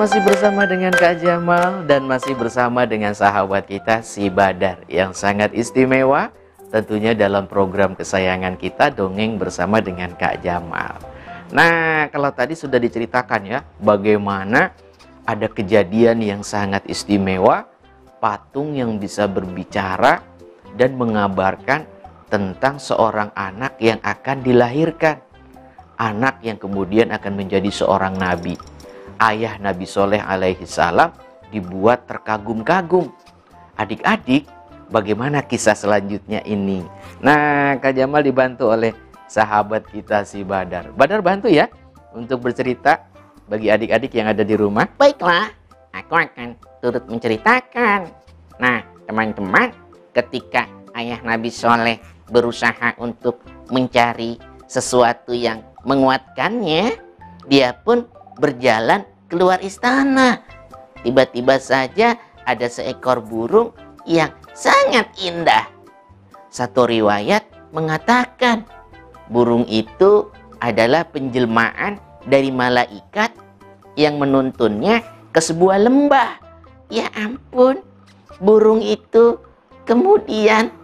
masih bersama dengan Kak Jamal dan masih bersama dengan sahabat kita si Badar yang sangat istimewa tentunya dalam program kesayangan kita Dongeng Bersama dengan Kak Jamal. Nah, kalau tadi sudah diceritakan ya bagaimana ada kejadian yang sangat istimewa, patung yang bisa berbicara dan mengabarkan tentang seorang anak yang akan dilahirkan. Anak yang kemudian akan menjadi seorang nabi. Ayah Nabi Soleh alaihi salam dibuat terkagum-kagum. Adik-adik, bagaimana kisah selanjutnya ini? Nah, Kak Jamal dibantu oleh sahabat kita si Badar. Badar bantu ya untuk bercerita bagi adik-adik yang ada di rumah. Baiklah, aku akan turut menceritakan. Nah, teman-teman, ketika ayah Nabi Soleh berusaha untuk mencari sesuatu yang menguatkannya, dia pun berjalan keluar istana. Tiba-tiba saja ada seekor burung yang sangat indah. Satu riwayat mengatakan burung itu adalah penjelmaan dari malaikat yang menuntunnya ke sebuah lembah. Ya ampun, burung itu kemudian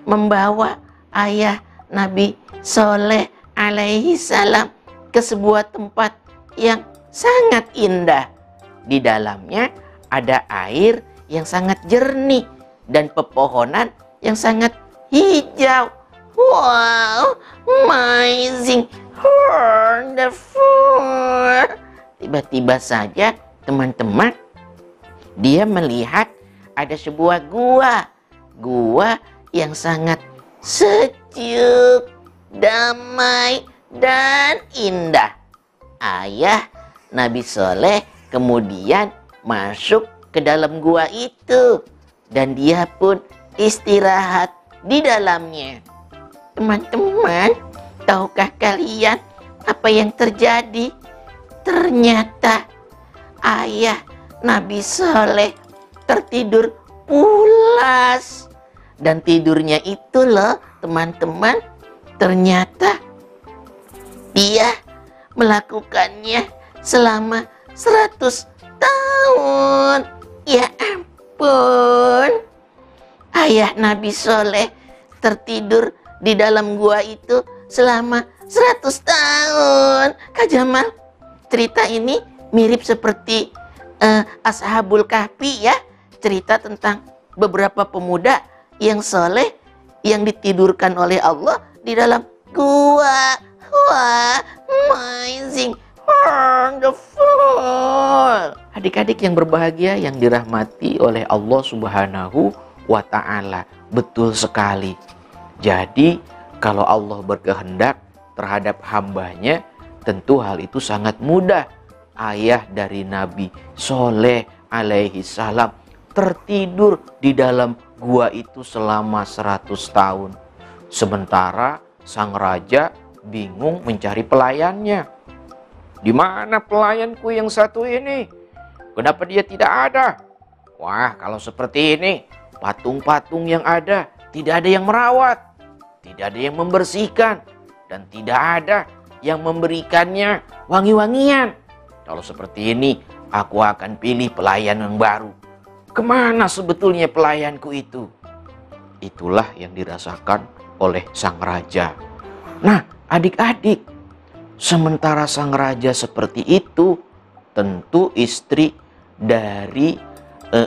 membawa ayah Nabi Soleh alaihi salam ke sebuah tempat yang sangat indah. Di dalamnya ada air yang sangat jernih dan pepohonan yang sangat hijau. Wow, amazing, wonderful. Tiba-tiba saja teman-teman, dia melihat ada sebuah gua yang sangat sejuk, damai, dan indah. Ayah Nabi Soleh kemudian masuk ke dalam gua itu dan dia pun istirahat di dalamnya. Teman-teman, tahukah kalian apa yang terjadi? Ternyata ayah Nabi Soleh tertidur pulas. Dan tidurnya itu loh teman-teman, ternyata dia melakukannya selama 100 tahun. Ya ampun, ayah Nabi Soleh tertidur di dalam gua itu selama 100 tahun. Kak Jamal, cerita ini mirip seperti Ashabul Kahfi ya. Cerita tentang beberapa pemuda yang soleh yang ditidurkan oleh Allah di dalam gua. Wah, amazing, wonderful. Adik-adik yang berbahagia yang dirahmati oleh Allah Subhanahu wa Ta'ala. Betul sekali. Jadi kalau Allah berkehendak terhadap hambanya, tentu hal itu sangat mudah. Ayah dari Nabi Soleh alaihi salam tertidur di dalam gua itu selama 100 tahun. Sementara sang raja bingung mencari pelayannya. Di mana pelayanku yang satu ini? Kenapa dia tidak ada? Wah, kalau seperti ini, patung-patung yang ada tidak ada yang merawat, tidak ada yang membersihkan, dan tidak ada yang memberikannya wangi-wangian. Kalau seperti ini, aku akan pilih pelayan yang baru. Kemana sebetulnya pelayanku itu? Itulah yang dirasakan oleh sang raja. Nah, adik-adik, sementara sang raja seperti itu, tentu istri dari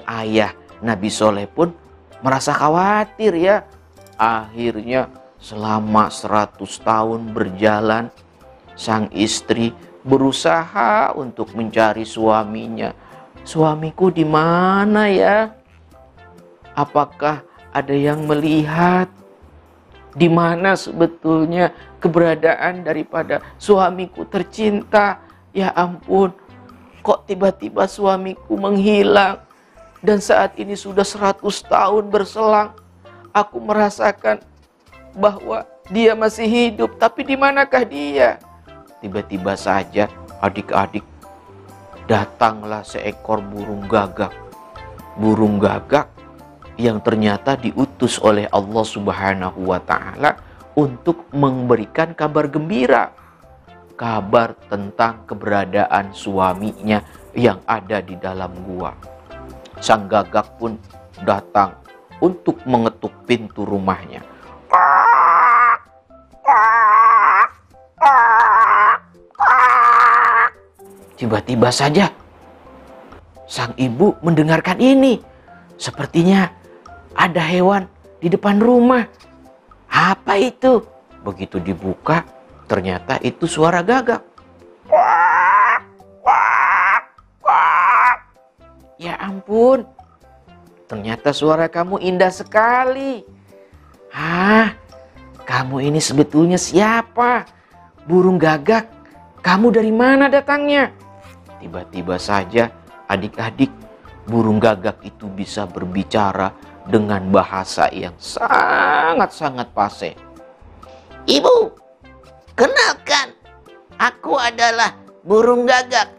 ayah Nabi Soleh pun merasa khawatir ya. Akhirnya selama 100 tahun berjalan, sang istri berusaha untuk mencari suaminya. Suamiku di mana ya? Apakah ada yang melihat? Di mana sebetulnya keberadaan daripada suamiku tercinta? Ya ampun, kok tiba-tiba suamiku menghilang? Dan saat ini sudah 100 tahun berselang. Aku merasakan bahwa dia masih hidup, tapi di manakah dia? Tiba-tiba saja adik-adik, datanglah seekor burung gagak. Burung gagak yang ternyata diutus oleh Allah Subhanahu wa Ta'ala untuk memberikan kabar gembira. kabar tentang keberadaan suaminya yang ada di dalam gua. Sang gagak pun datang untuk mengetuk pintu rumahnya. Tiba-tiba saja sang ibu mendengarkan ini. Sepertinya ada hewan di depan rumah. Apa itu? Begitu dibuka, ternyata itu suara gagak. Ya ampun, ternyata suara kamu indah sekali. Kamu ini sebetulnya siapa? Burung gagak, kamu dari mana datangnya? Tiba-tiba saja adik-adik, burung gagak itu bisa berbicara dengan bahasa yang sangat-sangat fasih. Ibu, kenalkan, aku adalah burung gagak.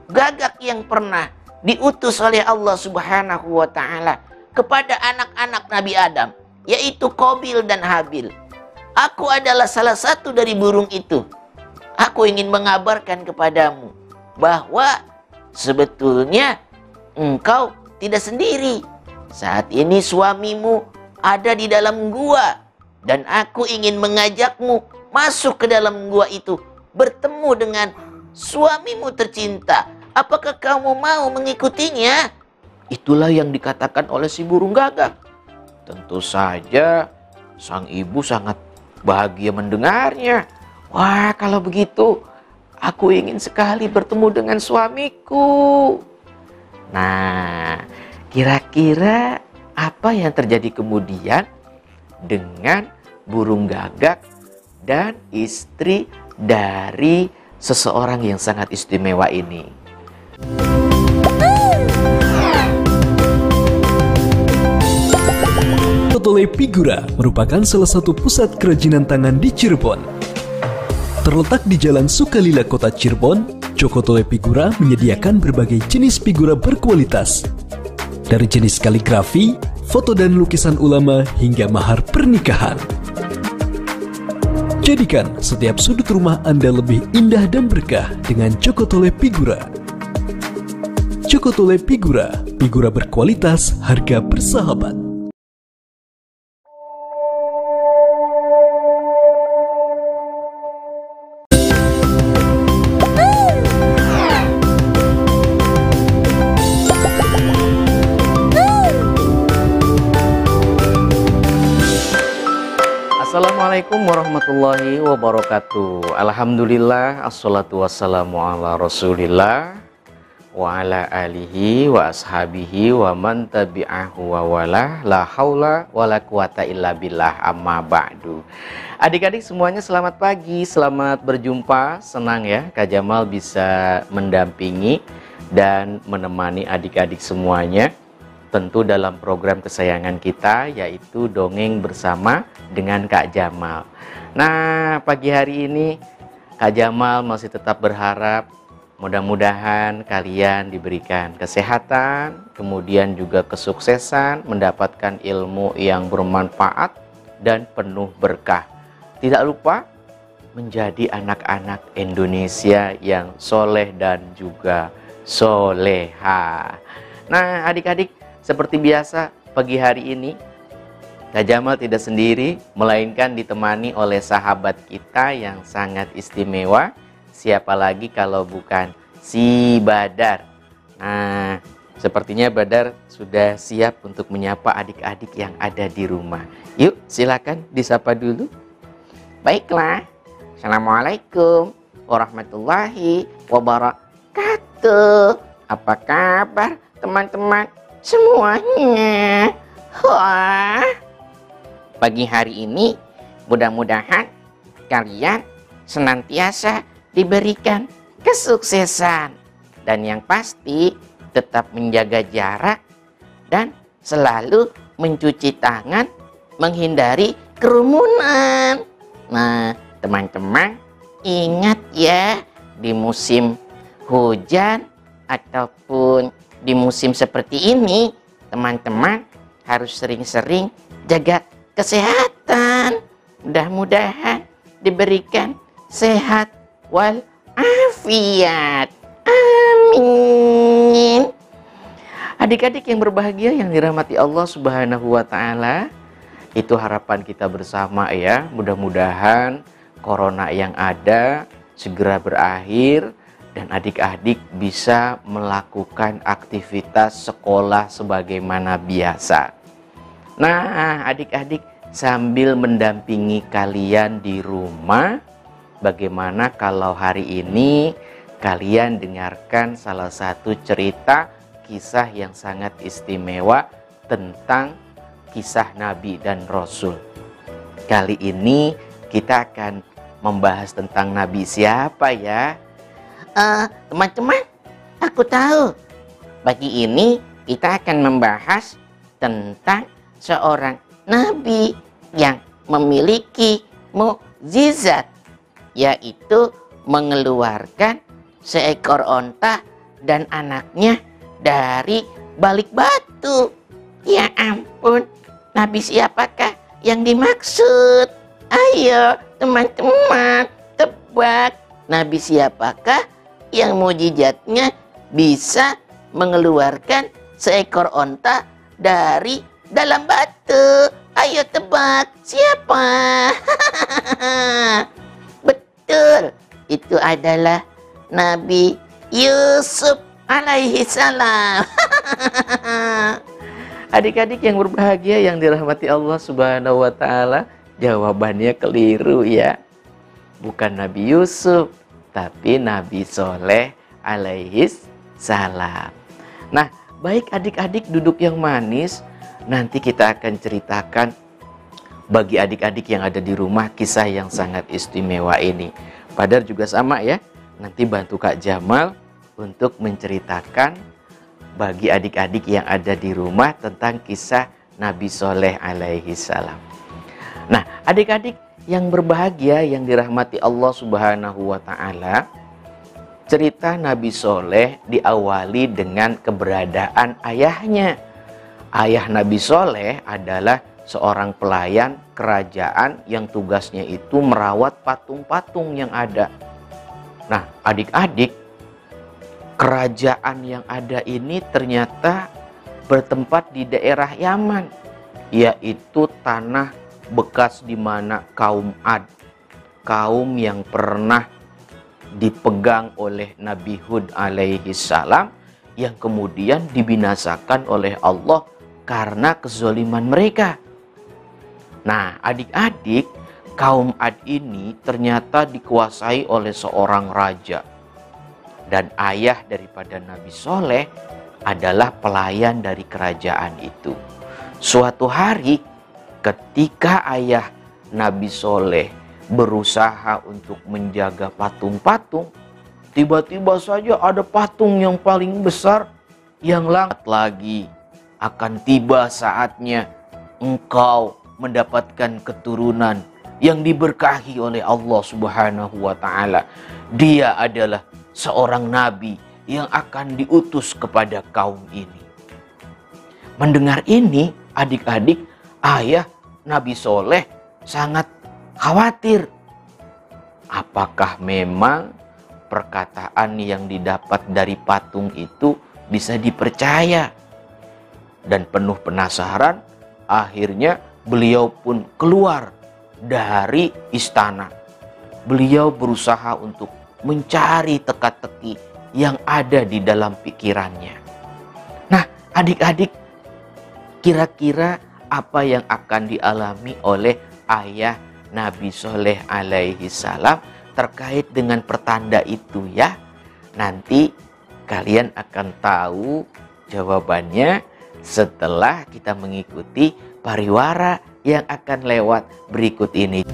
Gagak yang pernah diutus oleh Allah Subhanahu wa Ta'ala kepada anak-anak Nabi Adam, yaitu Qabil dan Habil. Aku adalah salah satu dari burung itu. Aku ingin mengabarkan kepadamu bahwa sebetulnya engkau tidak sendiri. Saat ini suamimu ada di dalam gua, dan aku ingin mengajakmu masuk ke dalam gua itu, bertemu dengan suamimu tercinta. Apakah kamu mau mengikutinya? Itulah yang dikatakan oleh si burung gagak. Tentu saja sang ibu sangat bahagia mendengarnya. Wah, kalau begitu aku ingin sekali bertemu dengan suamiku. Nah, kira-kira apa yang terjadi kemudian dengan burung gagak dan istri dari seseorang yang sangat istimewa ini? Cokotole Figura merupakan salah satu pusat kerajinan tangan di Cirebon. Terletak di Jalan Sukalila, Kota Cirebon, Cokotole Figura menyediakan berbagai jenis figura berkualitas. Dari jenis kaligrafi, foto dan lukisan ulama hingga mahar pernikahan. Jadikan setiap sudut rumah Anda lebih indah dan berkah dengan Cokotole Figura. Cokotole Figura, figura berkualitas, harga bersahabat. Assalamualaikum warahmatullahi wabarakatuh. Alhamdulillah, assalatu wassalamu ala rasulillah wa ala alihi wa ashabihi wa man tabi'ahu wa wala, la haula wa la quwata illa billah, amma ba'du. Adik-adik semuanya selamat pagi, selamat berjumpa. Senang ya Kak Jamal bisa mendampingi dan menemani adik-adik semuanya, tentu dalam program kesayangan kita, yaitu Dongeng Bersama dengan Kak Jamal. Nah, pagi hari ini Kak Jamal masih tetap berharap mudah-mudahan kalian diberikan kesehatan, kemudian juga kesuksesan, mendapatkan ilmu yang bermanfaat dan penuh berkah. Tidak lupa menjadi anak-anak Indonesia yang soleh dan juga soleha. Nah, adik-adik, seperti biasa pagi hari ini Kak Jamal tidak sendiri, melainkan ditemani oleh sahabat kita yang sangat istimewa. Siapa lagi kalau bukan si Badar. Nah, sepertinya Badar sudah siap untuk menyapa adik-adik yang ada di rumah. Yuk, silakan disapa dulu. Baiklah. Assalamualaikum warahmatullahi wabarakatuh. Apa kabar teman-teman semuanya? Wah, pagi hari ini mudah-mudahan kalian senantiasa diberikan kesuksesan, dan yang pasti tetap menjaga jarak dan selalu mencuci tangan, menghindari kerumunan. Nah, teman-teman ingat ya, di musim hujan ataupun di musim seperti ini, teman-teman harus sering-sering jaga kesehatan. Mudah-mudahan diberikan sehat wal afiyat. Amin. Adik-adik yang berbahagia yang dirahmati Allah Subhanahu wa taala, itu harapan kita bersama ya. Mudah-mudahan corona yang ada segera berakhir dan adik-adik bisa melakukan aktivitas sekolah sebagaimana biasa. Nah, adik-adik sambil mendampingi kalian di rumah, bagaimana kalau hari ini kalian dengarkan salah satu cerita kisah yang sangat istimewa tentang kisah Nabi dan Rasul. Kali ini kita akan membahas tentang Nabi siapa ya? Teman-teman, aku tahu. Pagi ini kita akan membahas tentang seorang Nabi yang memiliki mukjizat, yaitu mengeluarkan seekor onta dan anaknya dari balik batu. Ya ampun, Nabi siapakah yang dimaksud? Ayo teman-teman, tebak. Nabi siapakah yang mukjizatnya bisa mengeluarkan seekor onta dari dalam batu? Ayo tebak, siapa? Betul, itu adalah Nabi Yusuf alaihi salam. Adik-adik yang berbahagia yang dirahmati Allah Subhanahu wa taala, jawabannya keliru ya. Bukan Nabi Yusuf, tapi Nabi Soleh alaihi salam. Nah, baik adik-adik duduk yang manis, nanti kita akan ceritakan bagi adik-adik yang ada di rumah kisah yang sangat istimewa ini. Padahal juga sama ya, nanti bantu Kak Jamal untuk menceritakan bagi adik-adik yang ada di rumah tentang kisah Nabi Soleh alaihi salam. Nah, adik-adik yang berbahagia yang dirahmati Allah Subhanahu wa taala, cerita Nabi Soleh diawali dengan keberadaan ayahnya. Ayah Nabi Soleh adalah seorang pelayan kerajaan yang tugasnya itu merawat patung-patung yang ada. Nah, adik-adik, kerajaan yang ada ini ternyata bertempat di daerah Yaman, yaitu tanah bekas di mana kaum Ad, kaum yang pernah dipegang oleh Nabi Hud alaihi salam, yang kemudian dibinasakan oleh Allah karena kezaliman mereka. Nah, adik-adik, kaum Ad ini ternyata dikuasai oleh seorang raja. Dan ayah daripada Nabi Soleh adalah pelayan dari kerajaan itu. Suatu hari ketika ayah Nabi Soleh berusaha untuk menjaga patung-patung, tiba-tiba saja ada patung yang paling besar yang lagi akan tiba saatnya engkau mendapatkan keturunan yang diberkahi oleh Allah Subhanahu wa taala. Dia adalah seorang nabi yang akan diutus kepada kaum ini. Mendengar ini, adik-adik, ayah Nabi Soleh sangat khawatir. Apakah memang perkataan yang didapat dari patung itu bisa dipercaya? Dan penuh penasaran, akhirnya beliau pun keluar dari istana. Beliau berusaha untuk mencari teka-teki yang ada di dalam pikirannya. Nah, adik-adik, kira-kira apa yang akan dialami oleh ayah Nabi Soleh alaihi salam terkait dengan pertanda itu ya? Nanti kalian akan tahu jawabannya setelah kita mengikuti pariwara yang akan lewat berikut ini.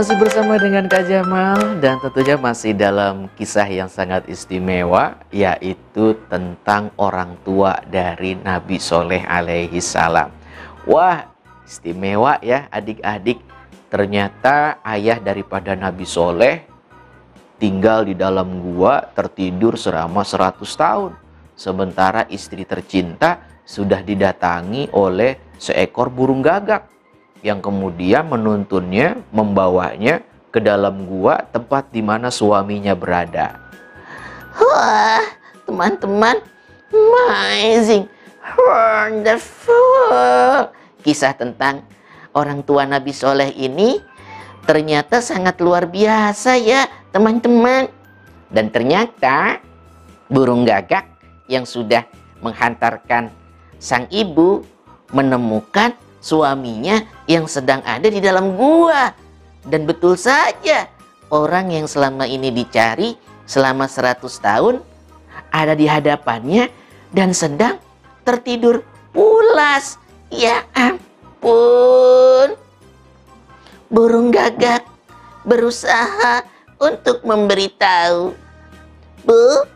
Masih bersama dengan Kak Jamal dan tentunya masih dalam kisah yang sangat istimewa, yaitu tentang orang tua dari Nabi Soleh alaihi salam. Wah, istimewa ya adik-adik. Ternyata ayah daripada Nabi Soleh tinggal di dalam gua tertidur selama 100 tahun. Sementara istri tercinta sudah didatangi oleh seekor burung gagak yang kemudian menuntunnya, membawanya ke dalam gua tempat di mana suaminya berada. Wah, teman-teman, amazing, wonderful. Kisah tentang orang tua Nabi Soleh ini ternyata sangat luar biasa ya, teman-teman. Dan ternyata burung gagak yang sudah menghantarkan sang ibu menemukan suaminya yang sedang ada di dalam gua. Dan betul saja, orang yang selama ini dicari selama 100 tahun ada di hadapannya dan sedang tertidur pulas. Ya ampun. Burung gagak berusaha untuk memberitahu, "Bu,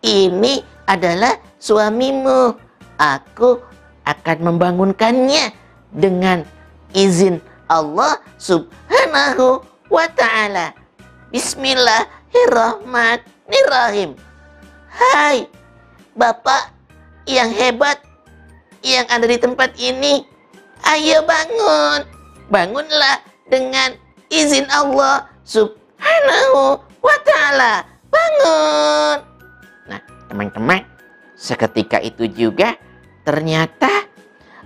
ini adalah suamimu. Aku akan membangunkannya dengan izin Allah Subhanahu wa ta'ala. Bismillahirrahmanirrahim. Hai, Bapak yang hebat yang ada di tempat ini, ayo bangun. Bangunlah dengan izin Allah Subhanahu wa ta'ala. Bangun." Nah, teman-teman, seketika itu juga ternyata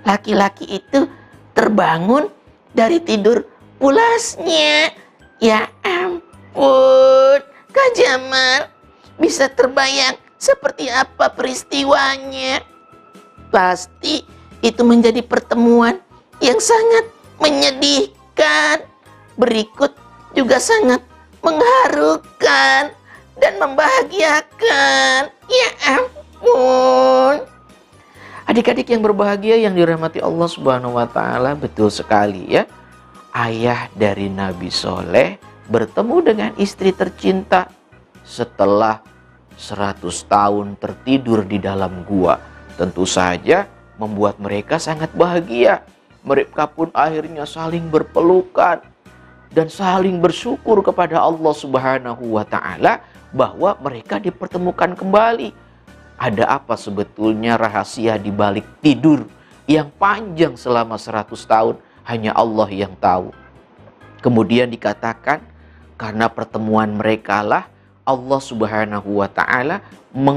laki-laki itu terbangun dari tidur pulasnya. Ya ampun, Kak Jamal, bisa terbayang seperti apa peristiwanya. Pasti itu menjadi pertemuan yang sangat menyedihkan. Berikut juga sangat mengharukan dan membahagiakan. Ya ampun. Adik-adik yang berbahagia yang dirahmati Allah Subhanahu wa ta'ala, betul sekali ya. Ayah dari Nabi Soleh bertemu dengan istri tercinta setelah 100 tahun tertidur di dalam gua. Tentu saja membuat mereka sangat bahagia. Mereka pun akhirnya saling berpelukan dan saling bersyukur kepada Allah Subhanahu wa ta'ala bahwa mereka dipertemukan kembali. Ada apa sebetulnya rahasia di balik tidur yang panjang selama 100 tahun? Hanya Allah yang tahu. Kemudian dikatakan karena pertemuan mereka lah Allah Subhanahu wa ta'ala